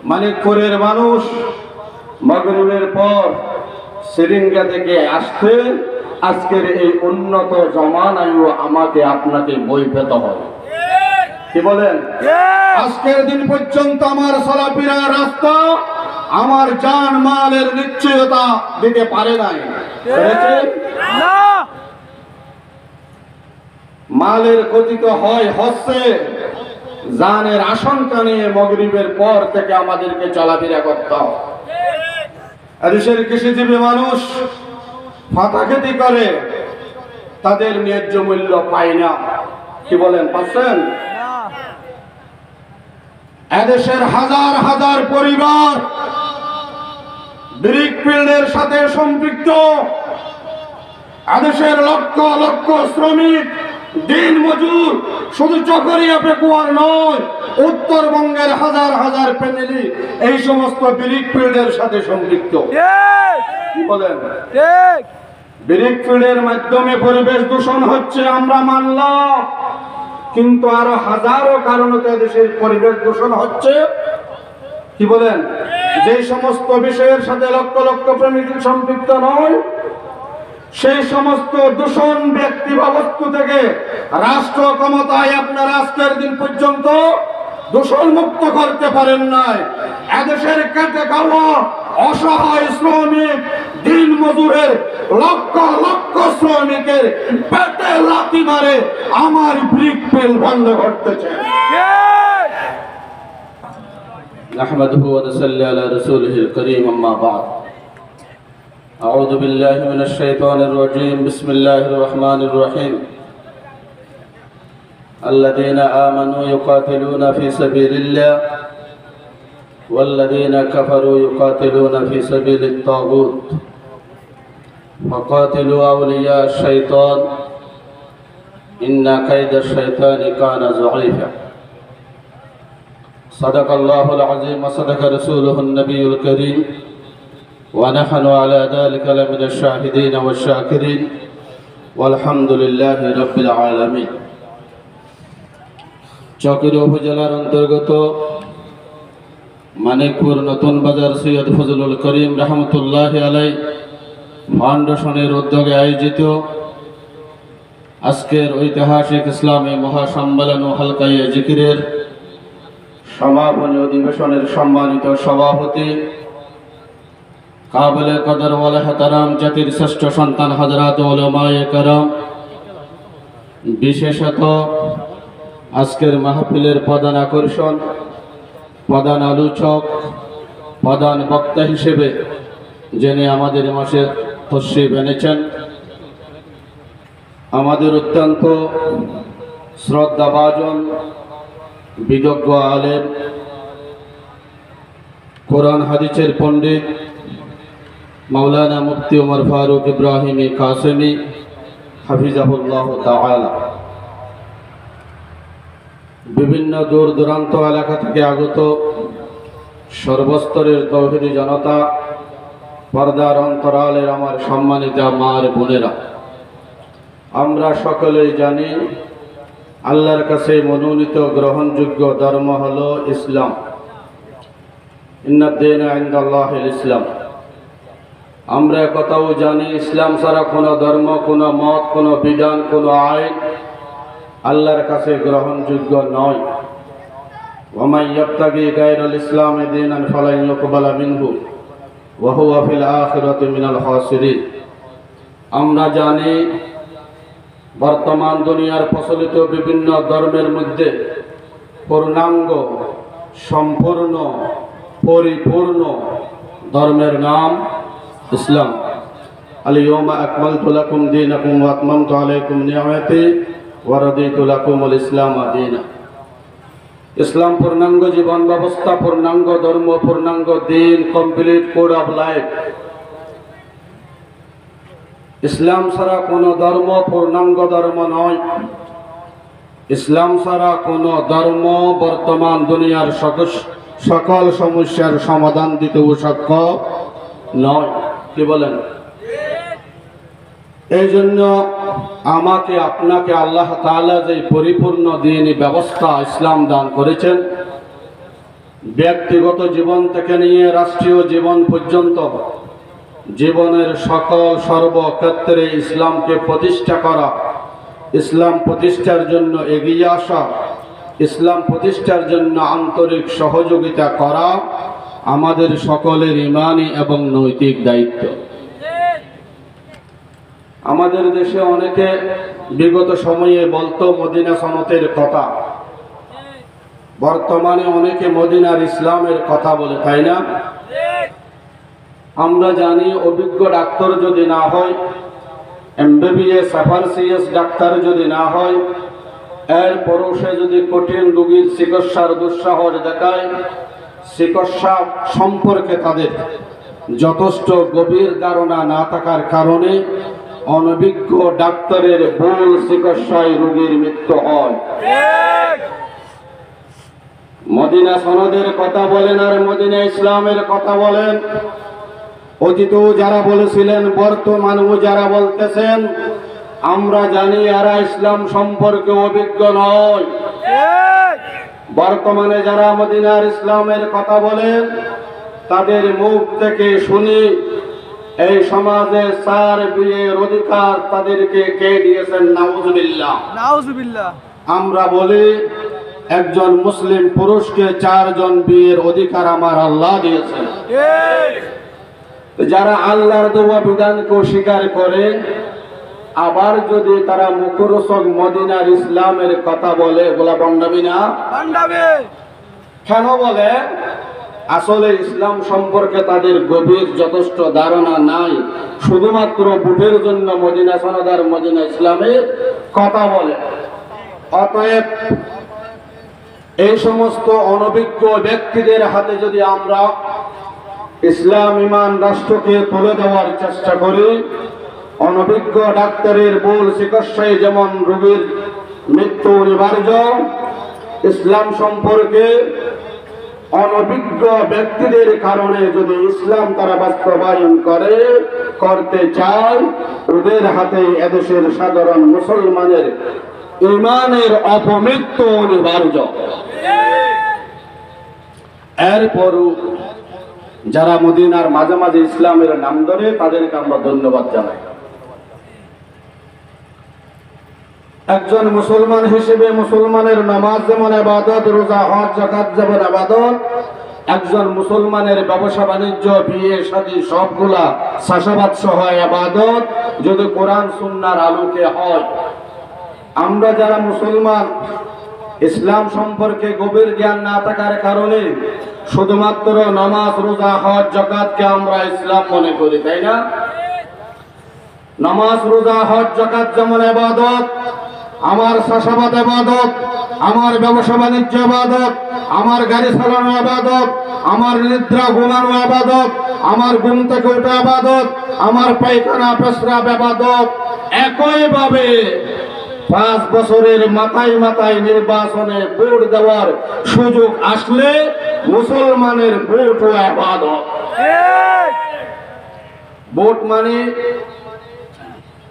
মানিকপুরের মানুষ মাগরিবের পর সিরিঙ্গা থেকে আসতে আজকের এই উন্নত জমানায়ও আমাকে আপনাকে বই পেতে হবে। কি বলেন? আজকের দিন পর্যন্ত আমার চলাফেরা রাস্তা আমার জান মালের নিশ্চয়তা দিতে পারে নাই। মালের ক্ষতি তো হচ্ছে, জানের আশঙ্কা নিয়ে মাগরিবের পর থেকে আমাদেরকে চলাফেরা করতে হবে। এদেশের কৃষিজীবী মানুষ ফাঁকা খেতি করে, তাদের ন্যায্য মূল্য পায় না। কি বলেন, পাচ্ছেন? এদেশের হাজার হাজার পরিবার ব্রিক ফিল্ডের সাথে সম্পৃক্ত, এদেশের লক্ষ লক্ষ শ্রমিক দিন মজুর, শুধু চকরিয়া পেকুয়ার নয়, উত্তরবঙ্গের হাজার হাজার ফ্যামিলি এই সমস্ত ব্রিক ফিল্ডের সাথে সম্পৃক্ত। কি বলেন? ব্রিক ফিল্ডের মাধ্যমে পরিবেশ দূষণ হচ্ছে, আমরা মানলাম, কিন্তু আরো হাজারো কারণে দেশের পরিবেশ দূষণ হচ্ছে। কি বলেন? যে সমস্ত বিষয়ের সাথে লক্ষ লক্ষ প্রেমিক সম্পৃক্ত নয়, সেই সমস্ত দূষণ ব্যক্তি বা বস্তু থেকে রাষ্ট্র ক্ষমতায় আপনার আজকের দিন পর্যন্ত দূষণ মুক্ত করতে পারেন নাই। এদেশের কেটে খাওয়া অসহায় শ্রমিক দিন মজুরের লক্ষ লক্ষ শ্রমিকের পেটে লাথি মারে আমার ব্রিক ফিল বন্ধ করতেছে। নাহমাদুহু ওয়া নুসাল্লি আলা রাসূলিহিল কারীম, আম্মা বা'দ। আউযু বিল্লাহি মিনাশ শাইতানির রাজীম। বিসমিল্লাহির রাহমানির রহিম। আল্লাযীনা আমানু ইউকাতিলুনা ফী সাবিলিল্লাহ ওয়াল্লাযীনা কাফারু ইউকাতিলুনা ফী সাবিলিত তাগুত ফাকাতিলু আউলিয়া আশ-শাইতান ইন্না কাইদাশ শাইতানি কানা যাঈফা। সাদাকাল্লাহুল আযীম ওয়া সাদাকা রাসূলুহুন নবিয়্যুল কারীম ওয়া নাহনু আলা যালিকা লামিনাশ শাহিদিন ওয়াশ শাকিরিন ওয়ালহামদুলিল্লাহি রাব্বিল আলামিন। চকরিয়া উপজেলার অন্তর্গত মানিকপুর নতুন বাজার সৈয়দ ফজলুল করিম রহমতুল্লাহি আলাইহি ফাউন্ডেশনের উদ্যোগে আয়োজিত আজকের ঐতিহাসিক ইসলামী মহাসম্মেলন ও হালকায়ে জিকিরের সমাপনী অধিবেশনের সম্মানিত সভাপতি কাবিলে কদর ওয়াল ইহতারাম জাতির শ্রেষ্ঠ সন্তান হযরত উলামায়ে কেরাম, বিশেষত আজকের মাহফিলের প্রধান আকর্ষণ, প্রধান আলোচক, প্রধান বক্তা হিসেবে যিনি আমাদের মাঝে তশরিফ এনেছেন, আমাদের অত্যন্ত শ্রদ্ধাভাজন বিদগ্ধ আলেম, কোরআন হাদিসের পণ্ডিত মাওলানা মুফতি ওমর ফারুক ইব্রাহিমী কাসেমী হাফিজাহুল্লাহ তাআলা, বিভিন্ন দূর দূরান্ত এলাকা থেকে আগত সর্বস্তরের তৌহিদি জনতা, পর্দার অন্তরালের আমার সম্মানিত মা আর বোনেরা, আমরা সকলেই জানি আল্লাহর কাছে মনোনীত গ্রহণযোগ্য ধর্ম হলো ইসলাম। ইন্নাদ-দীনা ইনদাল্লাহিল ইসলাম। আমরা কথাও জানি ইসলাম ছাড়া কোনো ধর্ম, কোনো মত, কোনো বিধান, কোনো আইন আল্লাহর কাছে গ্রহণযোগ্য নয়। ওয়া মান ইয়াবতাগি গায়রাল ইসলামি দীনান ফালান ইউকবালা মিনহু ওয়া হুয়া ফিল আখিরাতি মিনাল খাসিরিন। আমরা জানি বর্তমান দুনিয়ার প্রচলিত বিভিন্ন ধর্মের মধ্যে পূর্ণাঙ্গ, সম্পূর্ণ, পরিপূর্ণ ধর্মের নাম ইসলাম। আল ইয়াউমা আকমালতু লাকুম দীনাকুম ওয়া আতমামতু আলাইকুম নি'মাতি ওয়া রাদিতু লাকুমুল ইসলামা দীনা। ইসলাম পূর্ণাঙ্গ জীবন ব্যবস্থা, পূর্ণাঙ্গ ধর্ম, পূর্ণাঙ্গ দিন, কমপ্লিট কোড অফ লাইফ। ইসলাম ছাড়া কোনো ধর্ম পূর্ণাঙ্গ ধর্ম নয়। ইসলাম ছাড়া কোনো ধর্ম বর্তমান দুনিয়ার সকল সমস্যার সমাধান দিতেও সক্ষম নয়। কি বলেন? এই জন্য আমাকে আপনাকে আল্লাহ তাআলা যে পরিপূর্ণ দ্বীনি ব্যবস্থা ইসলাম দান করেছেন, ব্যক্তিগত জীবন থেকে নিয়ে রাষ্ট্রীয় জীবন পর্যন্ত জীবনের সকল সর্বক্ষেত্রে ইসলামকে প্রতিষ্ঠা করা, ইসলাম প্রতিষ্ঠার জন্য এগিয়ে আসা, ইসলাম প্রতিষ্ঠার জন্য আন্তরিক সহযোগিতা করা আমাদের সকলের ঈমানী এবং নৈতিক দায়িত্ব। আমাদের দেশে অনেকে বিগত সময়ে বলতো মদিনা সনদের কথা, বর্তমানে অনেকে মদিনার ইসলামের কথা বলে, তাই না? আমরা জানি অভিজ্ঞ ডাক্তার যদি না হয়, এমবিবিএস এফআরসিএস ডাক্তার যদি না হয়, এরপরও সে যদি কঠিন রোগীর চিকিৎসার দুঃসাহস দেখায়, চিকিৎসা সম্পর্কে তাদের যথেষ্ট গভীর ধারণা না থাকার কারণে অনভিজ্ঞ ডাক্তারের ভুল চিকিৎসায় রোগীর মৃত্যু হয়। মদিনা সনদের কথা বলেন আর মদিনা ইসলামের কথা বলেন, অতীতেও যারা বলেছিলেন বর্তমানেও যারা বলতেছেন, আমরা জানি এরা ইসলাম সম্পর্কে অভিজ্ঞ নয়। বর্তমানে যারা মদিনার ইসলামের কথা বলেন তাদের মুখ থেকে শুনি এই সমাজে 4 বিয়ের অধিকার তাদেরকে কে দিয়েছেন? নাউজুবিল্লাহ, নাউজুবিল্লাহ। আমরা বলি একজন মুসলিম পুরুষকে 4 জন বিয়ের অধিকার আমার আল্লাহ দিয়েছেন। যারা আল্লাহর দেওয়া বিধানকে অস্বীকার করে, আবার যদি তারা মুখরোচক মদিনার ইসলামের কথা বলে, এগুলা বন্ডামি না? কেন বলে? আসলে ইসলাম সম্পর্কে তাদের গভীর যথেষ্ট ধারণা নাই, শুধুমাত্র বুটের জন্য মদিনা সনদ আর মদিনা ইসলামের কথা বলে। অতএব এই সমস্ত অনভিজ্ঞ ব্যক্তিদের হাতে যদি আমরা ইসলাম ঈমান রাষ্ট্রকে তুলে দেওয়ার চেষ্টা করি, অনভিজ্ঞ ডাক্তারের ভুল চিকিৎসায় যেমন রোগীর মৃত্যু অনিবার্য, ইসলাম সম্পর্কে অনভিজ্ঞ ব্যক্তিদের কারণে যদি ইসলাম তারা বাস্তবায়ন করতে চায়, ওদের হাতে এদেশের সাধারণ মুসলমানের ঈমানের অপমৃত্যু অনিবার্য। এরপরও যারা মদিনার মাঝে মাঝে ইসলামের নাম ধরে তাদেরকে আমরা ধন্যবাদ জানাই। একজন মুসলমান হিসেবে মুসলমানের নামাজ যেমন ইবাদত, রোজা হজ যাকাত যেমন ইবাদত, একজন মুসলমানের ব্যবসা বাণিজ্য বিয়ে শাদী সবগুলা চাষাবাদ সহ ইবাদত, যদি কোরআন সুন্নাহর আলোকে হয়। আমরা যারা মুসলমান, ইসলাম সম্পর্কে গভীর জ্ঞান না থাকার কারণে শুধুমাত্র নামাজ, রোজা, হজ, যাকাতকে আমরা ইসলাম মনে করি, তাই না? নামাজ, রোজা, হজ, যাকাত যেমন ইবাদত, আমার চাষাবাদ ইবাদত, আমার ব্যবসা বাণিজ্য ইবাদত, আমার গাড়ি চালানো ইবাদত, আমার নিদ্রা ঘুমানো ইবাদত, আমার ঘুম থেকে ওঠা ইবাদত, আমার পায়খানা পেশাব ইবাদত। একইভাবে 5 বছরের মাথায় মাথায় নির্বাচনে ভোট দেওয়ার সুযোগ আসলে মুসলমানের ভোট ও ইবাদত। ভোট মানে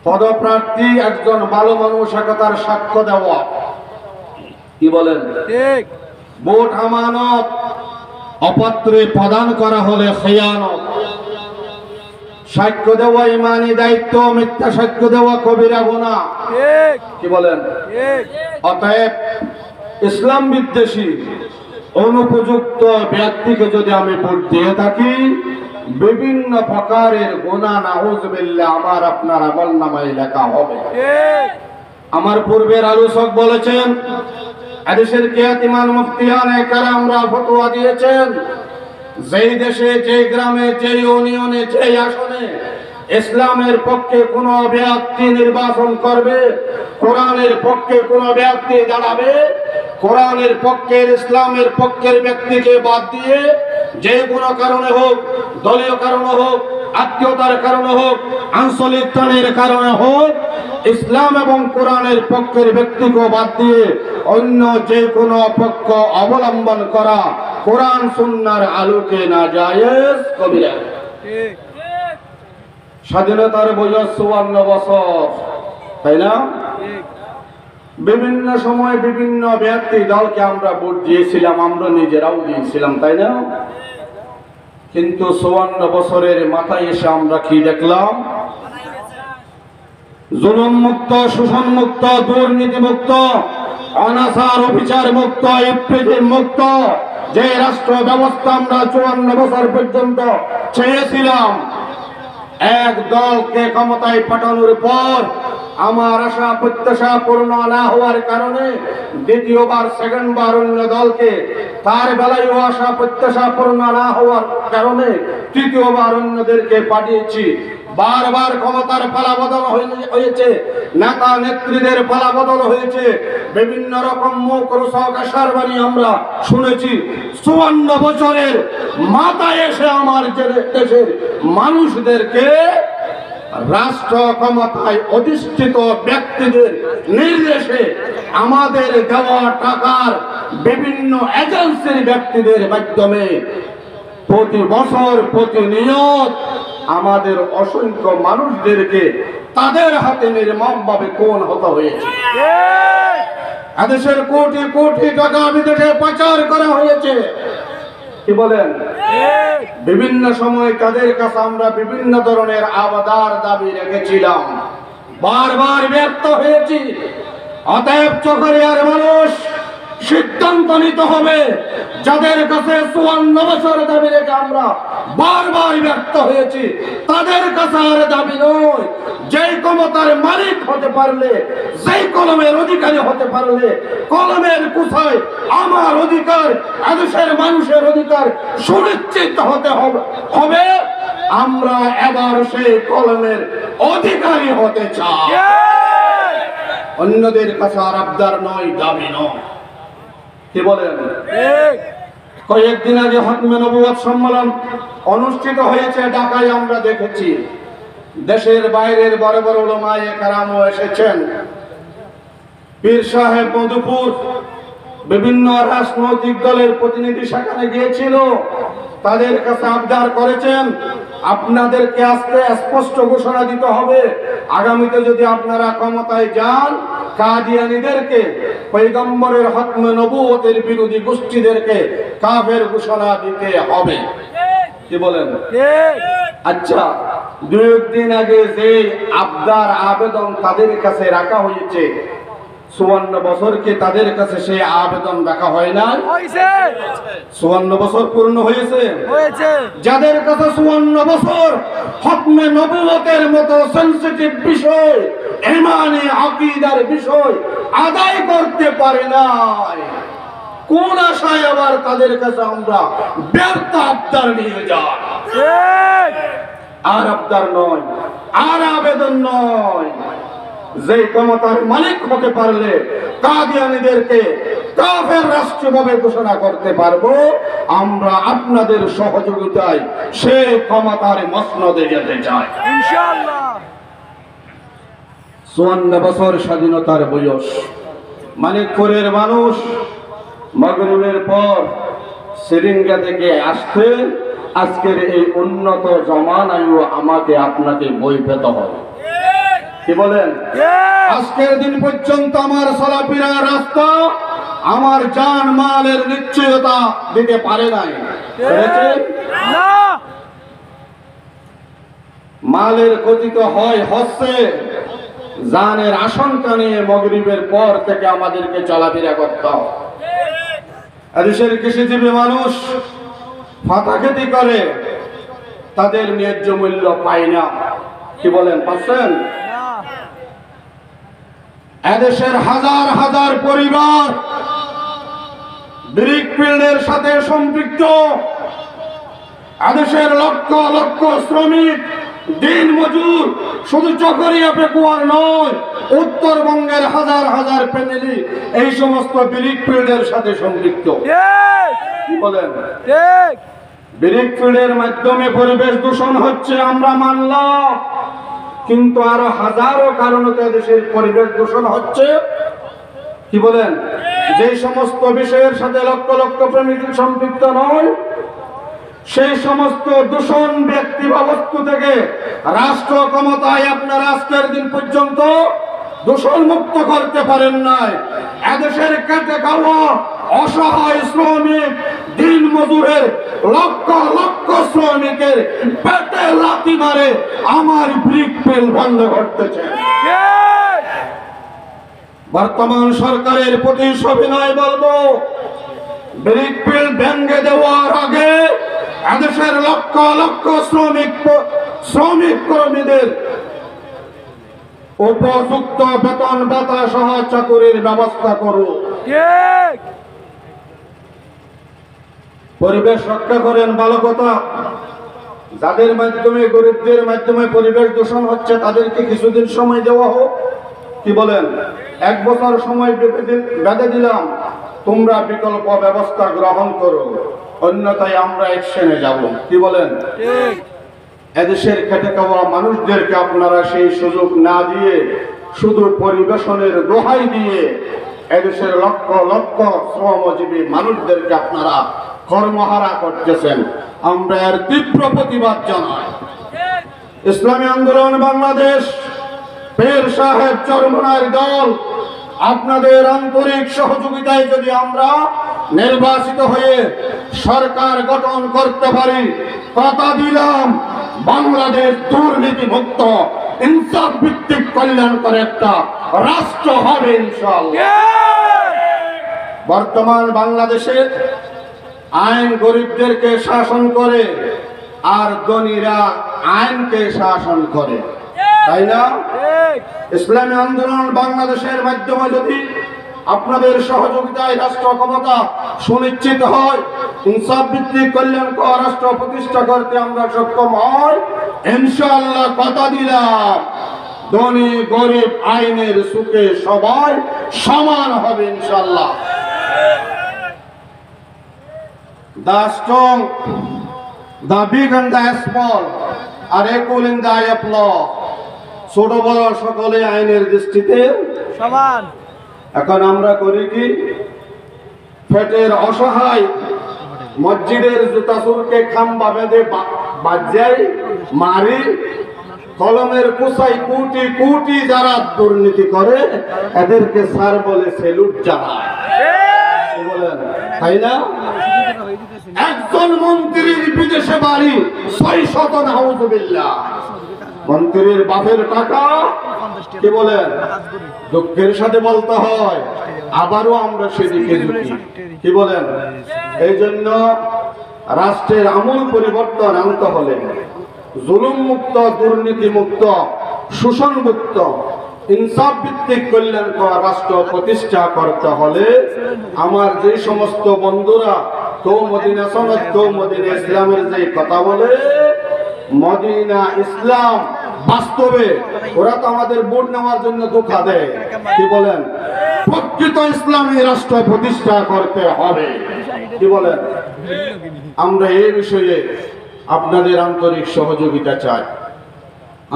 পদপ্রার্থী একজন ভালো মানুষ তার সাক্ষ্য দেওয়া, কি বলেন? ঠিক। ভোট আমানত, অপাত্রে প্রদান করা হলে খেয়ানত। সাক্ষ্য দেওয়া ইমানি দায়িত্ব, মিথ্যা সাক্ষ্য দেওয়া কবিরা গুনাহ, ঠিক। কি বলেন? ঠিক। অতএব ইসলাম বিদ্বেষী অনুপযুক্ত ব্যক্তিকে যদি আমি ভোট দিয়ে থাকি, বিভিন্ন প্রকারের গুনাহ নাউজুবিল্লাহ আমার আপনার আমলনামায় লেখা হবে। আমার পূর্বের আলোচক বলেছেন, হাদিসের কিয়াতিমান মুফতিয়ানে কেরামরা ফতোয়া দিয়েছেন, যেই দেশে, যেই গ্রামে, যেই ইউনিয়নে, যেই আসনে ইসলামের পক্ষে কোন ব্যক্তি নির্বাচন করবে, কোরআনের পক্ষে কোন ব্যক্তি দাঁড়াবে, কোরআনের পক্ষের, ইসলামের পক্ষের ব্যক্তিকে বাদ দিয়ে যে কোনো কারণে হোক, দলীয় কারণে হোক, আত্মীয়তার কারণে হোক, আঞ্চলিক টানের কারণে হোক, ইসলাম এবং কোরআনের পক্ষের ব্যক্তিকে বাদ দিয়ে অন্য যে কোনো পক্ষ অবলম্বন করা কোরআন সুন্নাহর আলোকে নাজায়েজ কবিরা। ঠিক। স্বাধীনতার বয়স 54 বছর, তাই না? ঠিক। বিভিন্ন সময় বিভিন্ন ব্যক্তি দলকে আমরা ভোট দিয়েছিলাম, আমরা নিজেরাও দিয়েছিলাম, তাই না? কিন্তু 54 বছরের মাথায় এসে আমরা কি দেখলাম? জুলুম মুক্ত, শোষণ মুক্ত, দুর্নীতি মুক্ত, অনাচার অবিচার মুক্ত, ইফতিজিম মুক্ত যে রাষ্ট্র ব্যবস্থা আমরা 54 বছর পর্যন্ত চেয়েছিলাম, এক দলকে ক্ষমতায় পাঠানোর পর আমার আশা প্রত্যাশা পূর্ণ না হওয়ার কারণে দ্বিতীয়বার সেকেন্ডবার অন্য দলকে, তার বেলায়ও আশা প্রত্যাশা পূর্ণ না হওয়ার কারণে তৃতীয়বার অন্যদেরকে পাঠিয়েছি। বারবার ক্ষমতার পালাবদল হয়েছে, নেতা নেত্রীদের পালাবদল হয়েছে, বিভিন্ন রকম মুখ রোচক আশার বাণী আমরা শুনেছি। 54 বছরের মাথায় এসে আমার দেশের মানুষদেরকে রাষ্ট্র ক্ষমতায় অধিষ্ঠিত ব্যক্তিদের নির্দেশে আমাদের দেওয়া টাকার বিভিন্ন এজেন্সির ব্যক্তিদের মাধ্যমে প্রতি বছর প্রতিনিয়ত আমাদের অসংখ্য মানুষদেরকে তাদের হাতে নির্মমভাবে খুন হতে হয়েছে। এদেশের কোটি কোটি টাকা বিদেশে পাচার করা হয়েছে। কি বলেন? বিভিন্ন সময় তাদের কাছে আমরা বিভিন্ন ধরনের আবদার দাবি রেখেছিলাম, বারবার ব্যর্থ হয়েছি। অতএব চকরিয়ার মানুষ সিদ্ধান্ত নিতে হবে, যাদের কাছে 54 বছর দাবি রেখে আমরা বারবার ব্যর্থ হয়েছি, তাদের কাছে আর দাবি নয়। যেই ক্ষমতার মালিক হতে পারলে, যেই কলমের অধিকারী হতে পারলে, কলমের কুঠায় আমার অধিকার, এদেশের মানুষের অধিকার সুনিশ্চিত হতে হবে। আমরা এবার সেই কলমের অধিকারী হতে চাই। অন্যদের কাছে আর আবদার নয়, দাবি নয়। কি বলেন? কয়েকদিন আগে খতমে নবুয়ত সম্মেলন অনুষ্ঠিত হয়েছে ঢাকায়, আমরা দেখেছি দেশের বাইরের বড় বড় উলামায়ে কেরামও এসেছেন। পীর সাহেব মধুপুর, বিভিন্ন রাজনৈতিক দলের প্রতিনিধি সেখানে গিয়েছিল, তাদের কাছে আবদার করেছেন আপনাদেরকে আজকে স্পষ্ট ঘোষণা দিতে হবে, আগামীতে যদি আপনারা ক্ষমতায় যান, কাদিয়ানীদেরকে, পয়গম্বরের খতমে নবুয়তের বিরোধী গোষ্ঠীদেরকে কাফের ঘোষণা দিতে হবে। কি বলেন? আচ্ছা, দুই দিন আগে যে আবদার আবেদন তাদের কাছে রাখা হয়েছে, 54 বছরকে তাদের কাছে সেই আবেদন রাখা হয় না? 54 বছর পূর্ণ হয়েছে। যাদের কাছে 54 বছর খতমে নবুয়তের মতো সেনসিটিভ বিষয়, ঈমানি আকীদার বিষয় আদায় করতে পারে নাই, কোন আশায় আবার তাদের কাছে আমরা ব্যর্থ আবদার নিয়ে যাই? আর আবদার নয়, আর আবেদন নয়। যে ক্ষমতার মালিক হতে পারলে কাদিয়ানীদেরকে কাফের রাষ্ট্রভাবে ঘোষণা করতে পারবো, আমরা আপনাদের সহযোগিতায় সেই ক্ষমতার মসনদে যেতে চাই ইনশাআল্লাহ। 54 বছর স্বাধীনতার বয়স, মানিকপুরের মানুষ মাগরিবের পর সিরিঙ্গা থেকে আসতে আজকের এই উন্নত জমানায়ও আমাকে আপনাকে বই পেতে হয়। কি বলেন? আজকের দিন পর্যন্ত আমার চলাফেরা রাস্তা আমার জান মালের নিশ্চয়তা দিতে পারে নাই। মালের ক্ষতি তো হচ্ছে, জানের আশঙ্কা নিয়ে মাগরিবের পর থেকে আমাদেরকে চলাফেরা করতে হবে। এদেশের কৃষিজীবী মানুষ ফাতা খেতি করে, তাদের ন্যায্য মূল্য পায় না। কি বলেন? পাচ্ছেন? এদেশের হাজার হাজার পরিবার ব্রিকফিল্ডের সাথে সম্পৃক্ত, এদেশের লক্ষ লক্ষ শ্রমিক দিন মজুর, শুধু চকরিয়া পেকুয়ার নয়, উত্তরবঙ্গের হাজার হাজার ফ্যামিলি এই সমস্ত ব্রিকফিল্ডের সাথে সম্পৃক্ত। কি বলেন? ব্রিকফিল্ডের মাধ্যমে পরিবেশ দূষণ হচ্ছে, আমরা মানলাম, কিন্তু আরো হাজারো কারণে দেশের পরিবেশ দূষণ হচ্ছে। কি বলেন? যে সমস্ত বিষয়ের সাথে লক্ষ লক্ষ প্রেমিক সম্পৃক্ত নয়, সেই সমস্ত দূষণ ব্যক্তি বা বস্তু থেকে রাষ্ট্র ক্ষমতায় আপনারা আজকের দিন পর্যন্ত দূষণ মুক্ত করতে পারেন নাই। এদেশের খেটে খাওয়া অসহায় শ্রমিক, দিন মজুরের লক্ষ লক্ষ শ্রমিকের পেটে লাথি মারে আমার ব্রিক মিল বন্ধ করতেছে। বর্তমান সরকারের প্রতি সবিনয় বলবো, ব্রিক মিল ভেঙে দেওয়ার আগে এদেশের লক্ষ লক্ষ শ্রমিক কর্মীদের উপযুক্ত বেতন ভাতা সহ চাকুরির ব্যবস্থা করো। পরিবেশ রক্ষা করেন, ভালো কথা। যাদের মাধ্যমে, গরিবদের মাধ্যমে পরিবেশ দূষণ হচ্ছে, তাদেরকে কিছুদিন সময় দেওয়া হোক। কি বলেন? 1 বছর সময় বেঁধে দিলাম, তোমরা বিকল্প ব্যবস্থা গ্রহণ করো, অন্যথায় আমরা অ্যাকশনে যাব। কি বলেন? এদেশের খেটে খাওয়া মানুষদেরকে আপনারা সেই সুযোগ না দিয়ে শুধু পরিবেশনের দোহাই দিয়ে এদেশের লক্ষ লক্ষ শ্রমজীবী মানুষদেরকে আপনারা কর্মহারা করতেছেন। আমরা এর তীব্র প্রতিবাদ জানাই। ইসলামী আন্দোলন বাংলাদেশ, পীর সাহেব চরমনার দল, আপনাদের আন্তরিক সহযোগিতায় যদি আমরা নির্বাচিত হয়ে সরকার গঠন করতে পারি, কথা দিলাম বাংলাদেশ দুর্নীতি মুক্ত ইনসাফ ভিত্তিক কল্যাণকর একটা রাষ্ট্র হবে ইনশাআল্লাহ। বর্তমান বাংলাদেশে আইন গরিবদেরকে শাসন করে আর ধনীরা আইনকে শাসন করে, তাই না? ইসলামী আন্দোলন বাংলাদেশের মাধ্যমে যদি আপনাদের সহযোগিতায় রাষ্ট্র ক্ষমতা সুনিশ্চিত হয়, ইনসাফ ভিত্তিক কল্যাণকর রাষ্ট্র প্রতিষ্ঠা করতে আমরা সক্ষম হই, ইনশাআল্লাহ কথা দিলাম ধনী গরিব আইনের সুখে সবাই সমান হবে ইনশাআল্লাহ। The strong, the big and the small are equal in the eye of law. ছোট বড় সকলে আইনের দৃষ্টিতে সমান। এখন আমরা করি কি? পেটের অসহায় মসজিদের জুতা চুরকে খাম্বা বেঁধে বাজাই মারি, কলমের কুসাই কোটি কোটি যারা দুর্নীতি করে এদেরকে স্যার বলে সেলুট জানায়, বলেন তাই না? একজন মন্ত্রীর বিদেশে বাড়ি 600 নাউজুবিল্লাহ, মন্ত্রীর বাপের টাকা। কি বলেন? দুঃখের সাথে বলতে হয়, আবারও আমরা সেদিকে ঝুঁকি। কি বলেন? এই জন্য রাষ্ট্রের আমূল পরিবর্তন আনতে হলে জুলুম মুক্ত, দুর্নীতি মুক্ত, শোষণ মুক্ত, ইনসাফ ভিত্তিক কল্যাণকর রাষ্ট্র প্রতিষ্ঠা করতে হলে আমার যে সমস্ত বন্ধুরা তো মদিনা সনদ, তো মদিনা ইসলামের যে কথা বলে, মদিনা ইসলাম বাস্তবে ওরা তো আমাদের ভোট নেওয়ার জন্য ধোঁকা দেয়। কি বলেন? প্রকৃত ইসলামী রাষ্ট্র প্রতিষ্ঠা করতে হবে। কি বলেন? আমরা এই বিষয়ে আপনাদের আন্তরিক সহযোগিতা চাই।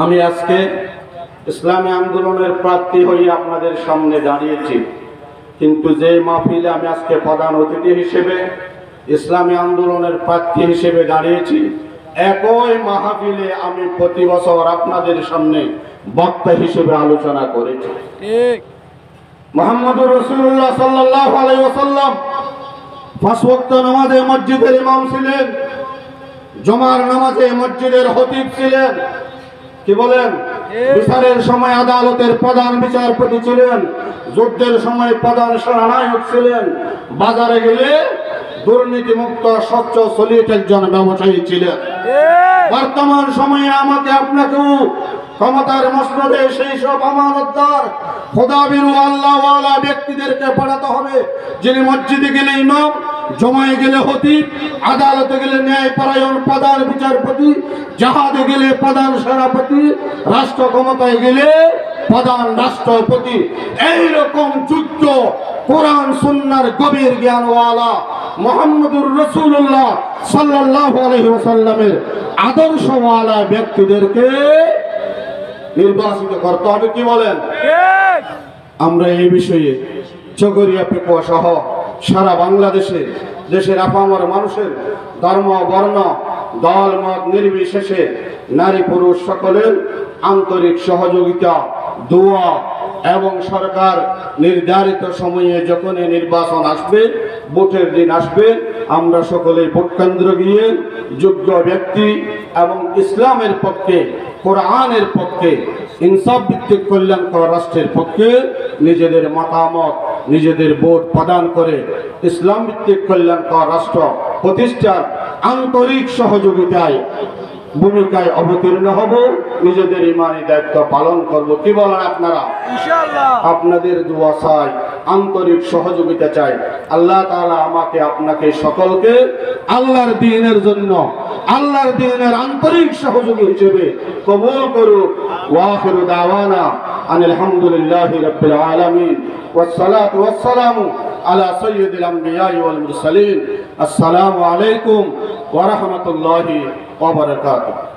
আমি আজকে ইসলামী আন্দোলনের প্রার্থী হয়ে আপনাদের সামনে দাঁড়িয়েছি, কিন্তু যে মাহফিলে আমি আজকে প্রধান অতিথি হিসেবে ইসলামী আন্দোলনের প্রার্থী হিসেবে দাঁড়িয়েছি, একই মাহফিলে আমি প্রতি বছর আপনাদের সামনে বক্তা হিসেবে আলোচনা করেছি। মুহাম্মদুর রাসূলুল্লাহ সাল্লাল্লাহু আলাইহি ওয়াসাল্লাম 5 ওয়াক্ত নামাজে মসজিদের ইমাম ছিলেন, জুমার নামাজে মসজিদের খতিব ছিলেন। কি বলেন? বিচারের সময় আদালতের প্রধান বিচারপতি ছিলেন, যুদ্ধের সময় প্রধান সেনানায়ক ছিলেন, বাজারে গেলে দুর্নীতি মুক্ত স্বচ্ছ সলিট একজন ব্যবসায়ী ছিলেন। বর্তমান সময়ে আমাকে আপনাকেও ক্ষমতার মসনদে সেই সব আমানতদার খোদাবিরু আল্লাহওয়ালা ব্যক্তিদেরকে পাঠাতে হবে, যিনি মসজিদে গেলে ইমাম, জমায়ে গেলে খতিব, আদালতে গেলে ন্যায়পরায়ণ প্রধান বিচারপতি, জাহাজে গেলে প্রধান সেনাপতি, রাষ্ট্র ক্ষমতায় গেলে প্রধান রাষ্ট্রপতি। এইরকম যুদ্ধ কোরআন সুন্নাহর গভীর জ্ঞানওয়ালা মুহাম্মদুর রাসূলুল্লাহ সাল্লাল্লাহু আলাইহি ওয়াসাল্লামের আদর্শওয়ালা ব্যক্তিদেরকে নির্বাচিত করতে হবে। কি বলেন? আমরা এই বিষয়ে চকরিয়া পেকুয়া সহ সারা বাংলাদেশে দেশের আপামর মানুষের ধর্ম, বর্ণ, দল, মত নির্বিশেষে নারী পুরুষ সকলের আন্তরিক সহযোগিতা, দোয়া এবং সরকার নির্ধারিত সময়ে যখনই নির্বাচন আসবে, ভোটের দিন আসবে, আমরা সকলে ভোট কেন্দ্র গিয়ে যোগ্য ব্যক্তি এবং ইসলামের পক্ষে, কোরআনের পক্ষে, ইনসাফ ভিত্তিক কল্যাণকর রাষ্ট্রের পক্ষে নিজেদের মতামত, নিজেদের ভোট প্রদান করে ইসলাম ভিত্তিক কল্যাণকর রাষ্ট্র প্রতিষ্ঠার আন্তরিক সহযোগিতায় ভূমিকায় অবতীর্ণ হব, নিজেদের ইমানি দায়িত্ব পালন করব। কি বলেন আপনারা? ইনশাআল্লাহ। আপনাদের দোয়া চাই, আন্তরিক সহযোগিতা চাই। আল্লাহ তাআলা আমাকে, আপনাকে, সকলকে আল্লাহর দ্বীনের জন্য, আল্লাহর দ্বীনের আন্তরিক সহযোগী হিসেবে কবুল করুক। ওয়া আখিরু দাওয়ানা আনিল হামদুলিল্লাহি রাব্বিল আলামিন ওয়াসসালাতু ওয়াসসালামু আলা সাইয়্যিদিল আমবিয়াই ওয়াল মুরসালিন। আসসালামু আলাইকুম ওয়া রাহমাতুল্লাহি ওয়া বারাকাতুহু।